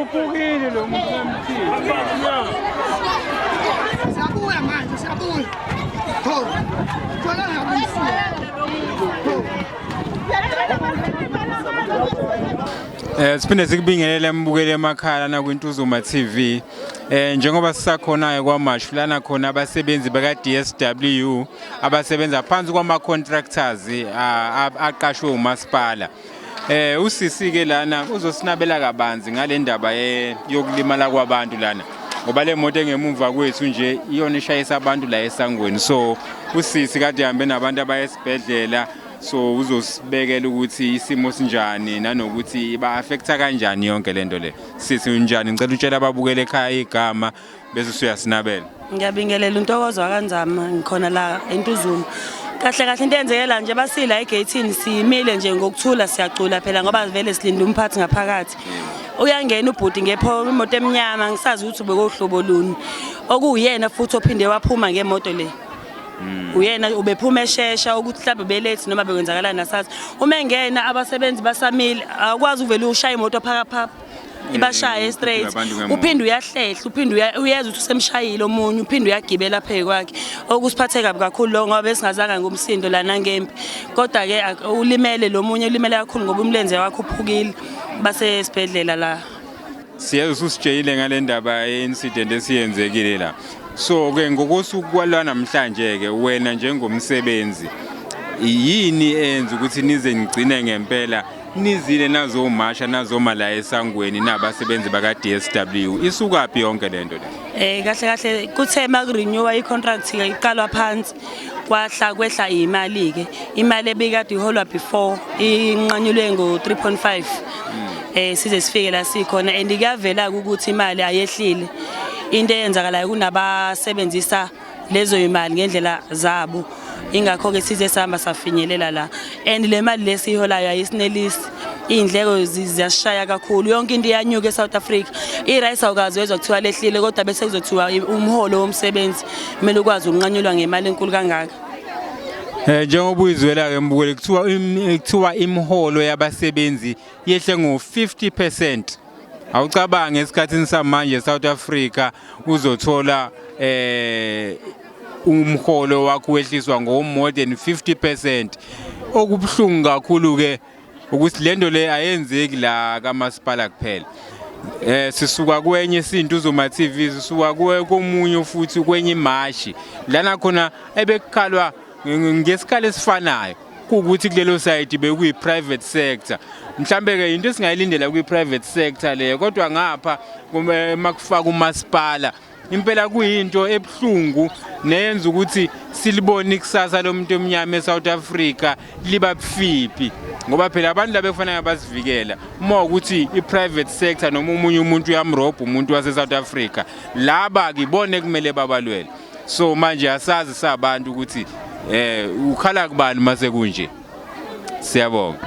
upukile lo muntu. Siyabuya manje, siyabuya. Ho. Thola Siphinde sikubingelele mbukele emakhaya na kwintuzuma TV. Njengoba sisakhonayo kwamashu lana khona abasebenzi baka DSW abasebenza phansi kwama contractors aqashwe umasipala. Usisi ke lana uzosinabela kabanzi ngale ndaba yokulimala kwabantu lana. Ngoba le moto engemuva kwethu nje iyona ishayisa abantu la eSangweni. So usisi kade hambe nabantu abayesibhedlela. So uzosibekela ukuthi isimo sinjani nanokuthi iba affecta kanjani yonke lento le. Sisi unjani ngicela utshela ababukele ekhaya igama bese usuyasinabela. Ngiyabingelela uNtokozo kaNzama ngikhona la eNtuzuma. Kahle kahle into enzekela nje basila egate simile nje ngokuthula siyacula phela ngoba vele silinda umphathi ngaphakathi. Uyangena ubhuti ngepho imoto eminyama ngisazi ukuthi ubekohlobo luni. Okuyena futhi ophinde waphuma ngemoto le. Uyena ubephuma eshesha ukuthi mhlawumbe belethi noma bekwenzakala nasathi uma engena abasebenzi basamile akwazi uvela ushaya imoto phakaphapha ibashaya straight uphinde uyahlehla uphinde uyeza ukuthi usemshayile omunye uphinde uyagibela phe kwakhe okusiphathe kabi kakhulu lo ngoba besingazanga ngomsindo lana ngempi kodwa ke ulimele lo munye ulimele kakhulu ngoba umlenze wakhe uphukile base esibhedlela la siyeza usitsheyile ngale ndaba incident esiyenzekile la. So ke ngokusuku kwala namhlanje ke wena njengomsebenzi yini enza ukuthi nize ngigcine ngempela nizile nazo umasha nazo mala eSangweni nabasebenzi baka DSW isukaphi yonke lento le? Kahle kahle kuthe makurenew icontract iqalwa phansi kwehla imali ke imali ebikade iholwa before inqanyulwe ngo 3.5 size sifike la sikhona and kuyavela ukuthi imali ayehlile. Into eyenzakalayo kunabasebenzisa lezo imali ngendlela zabo ingakho ke size sihamba safinyelela la and le mali lesiholayo ayisinelisi indleko ziyashaya kakhulu yonke into iyanyuka eSouth Africa irice awukazwezwa kuthiwa lehlile kodwa bese kuzothiwa umholo womsebenzi kumele ukwazi ukunqanyulwa ngemali enkulu kangaka. Njengoba uyizwela ke mbukele kuthiwa imholo yabasebenzi yehle ngo 50%. Awucabange esikhathini samanje eSouth Africa uzothola umholo wakho wehliswa ngo more than 50%. Okubhlungu kakhulu ke ukuthi lento le ayenzeki la kamasipala kuphela. Sisuka kwenye Intuzuma TV sisuka komunye futhi kwenye imashi lana khona ebekukhalwa ngesikhala esifanayo ukuthi kulelo side bekuyi private sector. Mhlambe ke into esingayilindela kwi private sector le kodwa ngapha makufaka umasipala impela kuyinto ebhlungu neyenza ukuthi silibone ikusasa lomuntu omnyama eSouth Africa liba bufipi ngoba phela abantu laba kufanele basivikela uma ukuthi iprivate sector noma umunye umuntu uyamrobha umuntu wase South Africa laba kibone kumele babalwele. So manje asazi sabantu ukuthi ukhala kubani mase kunje. Siyabonga.